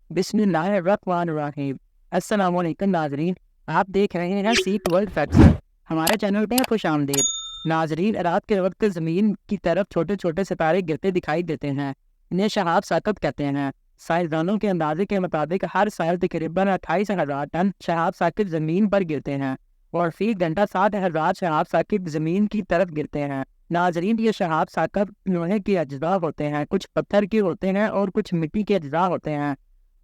बिस्मिल्लाहिर्रहमानिर्रहीम। अस्सलाम वालेकुम नाजरीन, आप देख रहे हैं सीख वर्ल्ड फैक्ट्स। हमारे चैनल पे खुश आमदीद। नाजरीन, रात के वक्त ज़मीन की तरफ छोटे छोटे सितारे गिरते दिखाई देते हैं। इन्हें शहाब साकत कहते हैं। साइंसदानों के अंदाजे के मुताबिक हर साल तकरीबन 28,000 टन शहाब साकत ज़मीन पर गिरते हैं और फी घंटा 7,000 शहाब साकत ज़मीन की तरफ गिरते हैं। नाजरीन, ये शहाब साकत लोहे के अज्जा होते हैं, कुछ पत्थर के होते हैं और कुछ मिट्टी के अज्जा होते हैं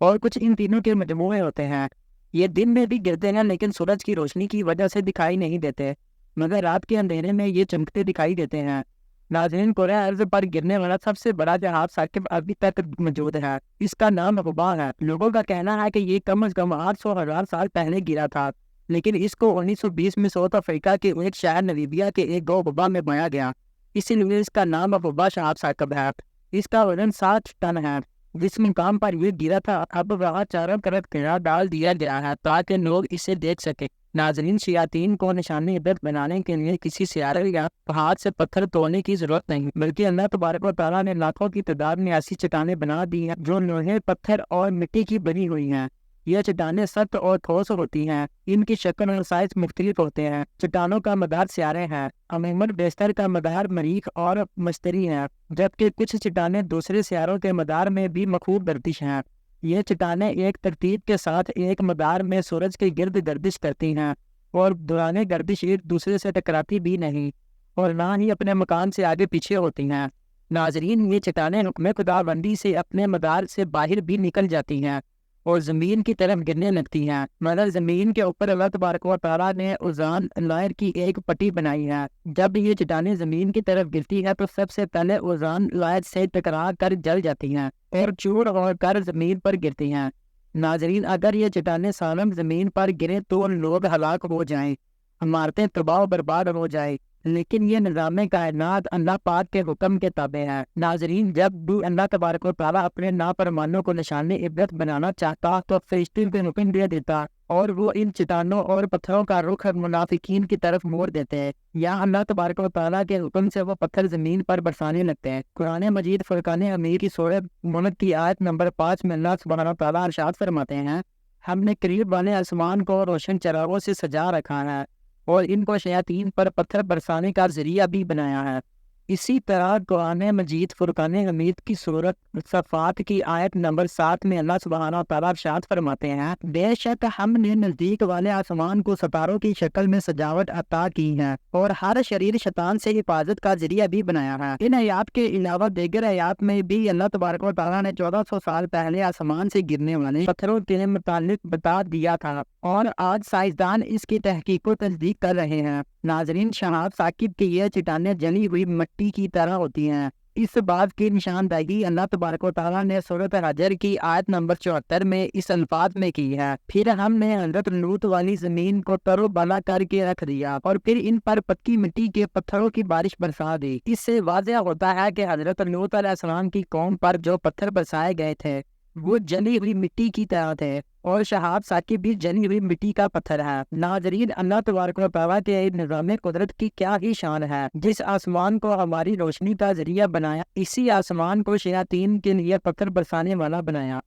और कुछ इन तीनों के मजमूए होते हैं। ये दिन में भी गिरते हैं लेकिन सूरज की रोशनी की वजह से दिखाई नहीं देते, मगर रात के अंधेरे में ये चमकते दिखाई देते हैं। नाज़रीन, कुरान अर्ज़ पर गिरने वाला सबसे बड़ा जहाज साकिब अभी तक मौजूद है। इसका नाम हुबा है। लोगों का कहना है कि ये कम अज़ कम 800,000 साल पहले गिरा था, लेकिन इसको 1920 में साउथ अफ्रीका के एक शहर नमीबिया के एक गो हुबा में पाया गया, इसीलिए इसका नाम हुबा शहाब साकिब है। इसका वजन 60 टन है। जिस मुकाम पर ये गिरा था, अब वहाँ चारों तरफ घेरा डाल दिया गया है ताकि लोग इसे देख सके। नाजरीन, शयातीन को निशानी इबरत बनाने के लिए किसी सियारे या पहाड़ से पत्थर तोड़ने की जरूरत नहीं, बल्कि अल्लाह तबारक व तआला ने लाखों की तादाद में ऐसी चट्टानें बना दी हैं जो लोहे, पत्थर और मिट्टी की बनी हुई हैं। यह चट्टानें सख्त और ठोस होती हैं। इनकी शक्ल और साइज मुख्तलिफ होते हैं। चट्टानों का मदार सियारे हैं। अमूमन बेशतर का मदार मरीख और मस्तरी है, जबकि कुछ चट्टानें दूसरे सियारों के मदार में भी मखूब गर्दिश हैं। ये चट्टानें एक तरतीब के साथ एक मदार में सूरज के गिर्द गर्दिश करती हैं और दौरान गर्दिश एक दूसरे से टकराती भी नहीं और ना ही अपने मकान से आगे पीछे होती हैं। नाजरीन, ये चट्टानें हुक्म खुदाबंदी से अपने मदार से बाहर भी निकल जाती हैं और ज़मीन की तरफ गिरने लगती हैं। मतलब ज़मीन के ऊपर अल्लाह तबारक व तआला ने ओज़ोन लेयर की एक पट्टी बनाई है। जब ये चट्टानें ज़मीन की तरफ गिरती है तो सबसे पहले ओज़ोन लेयर से टकरा कर जल जाती हैं और चूर होकर ज़मीन पर गिरती हैं। नाजरीन, अगर ये चट्टानें सालम ज़मीन पर गिरे तो लोग हलाक हो जाएं, इमारतें तबाह बर्बाद हो जाए, लेकिन ये निज़ाम कायनात अल्लाह पाक के हुक्म के ताबे है। नाजरीन, जब भी अल्लाह तबारक व तआला अपने नाफरमानों को निशानी इबरत बनाना चाहता तो फरिश्तों को हुक्म दे देता और वो इन चट्टानों और पत्थरों का रुख मुनाफिकीन की तरफ मोड़ देते हैं, या अल्लाह तबारक व तआला के हुक्म से वो पत्थर ज़मीन पर बरसाने लगते हैं। कुरान मजीद फुरकान हमीद की सूरह मुल्क की आयत नंबर 5 में अल्लाह सुब्हानहू व तआला इरशाद फरमाते हैं, हमने करीब वाले आसमान को रोशन चरागों से सजा रखा है और इनको शयातीन पर पत्थर बरसाने का जरिया भी बनाया है। इसी तरह कुरान मजीद फुरकान हमीद की सूरत सफ़ात की आयत नंबर 7 में अल्लाह सुब्हानहू व तआला इरशाद फरमाते हैं, बेशक हमने नज़दीक वाले आसमान को सितारों की शक्ल में सजावट अता की है और हर शरीर शैतान से हिफाजत का जरिया भी बनाया है। इन आयात के अलावा दीगर आयात में भी अल्लाह तबारक व तआला ने 1400 साल पहले आसमान से गिरने वाले पत्थरों के मुतालिक बता दिया था और आज साइंसदान इसकी तहकीक को तस्दीक कर रहे हैं। नाजरीन, शहाब साकिब की यह चट्टानें जली हुई मिट्टी की तरह होती हैं। इस बात की निशानदही अल्लाह तबारक व तआला ने सूरत हजर की आयत नंबर 74 में इस अल्फाज में की है, फिर हमने हजरत लूत वाली जमीन को तरो बला करके रख दिया और फिर इन पर पक्की मिट्टी के पत्थरों की बारिश बरसा दी। इससे वाज़ेह होता है कि हजरत लूत अलैहिस्सलाम की कौम पर जो पत्थर बरसाए गए थे वो जली हुई मिट्टी की तरह थे और शहाब साकिब भी जली हुई मिट्टी का पत्थर है। नाजरीन, अल्लाह तबारक व तआला के निज़ाम कुदरत की क्या ही शान है। जिस आसमान को हमारी रोशनी का जरिया बनाया, इसी आसमान को शयातीन के लिए पत्थर बरसाने वाला बनाया।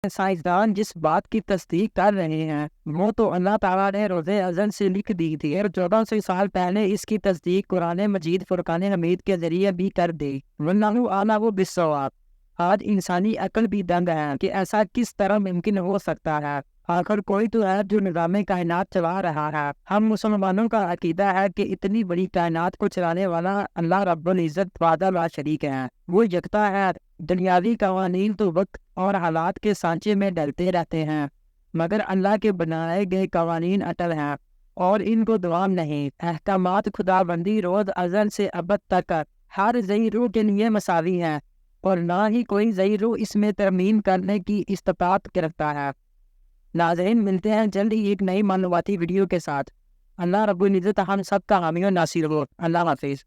साइंसदान जिस बात की तस्दीक कर रहे हैं वो तो अल्लाह ताला ने रोज़े अज़ल से लिख दी थी और 1400 साल पहले इसकी तस्दीक कुरान मजीद फुरकान हमीद के जरिए भी कर दी। वल्लाहु आलम बिस्सवाब। आज इंसानी अकल भी दंग है कि ऐसा किस तरह मुमकिन हो सकता है। आखिर कोई तो है जो निज़ाम कायनात चला रहा है। हम मुसलमानों का अकीदा है कि इतनी बड़ी कायनात को चलाने वाला अल्लाह रब्बुल इज़्ज़त वादा ला शरीक है। वो यकता है। दुनियावी कवानीन तो वक्त और हालात के सांचे में डलते रहते हैं, मगर अल्लाह के बनाए गए कवानीन अटल हैं और इनको दवाम नहीं। अहकामात खुदाबंदी रोज़ अज़ल से अबद तक हर ज़ई रूह के लिए मसावी हैं और ना ही कोई ज़ई रूह इसमें तरमीम करने की इस्तिताअत रखता है। नाज़रीन, मिलते हैं जल्द ही एक नई मालूमाती वीडियो के साथ। अल्लाह रब्बुल इज़्ज़त हम सब का हामी और नासिर हो। अल्लाह हाफिज़।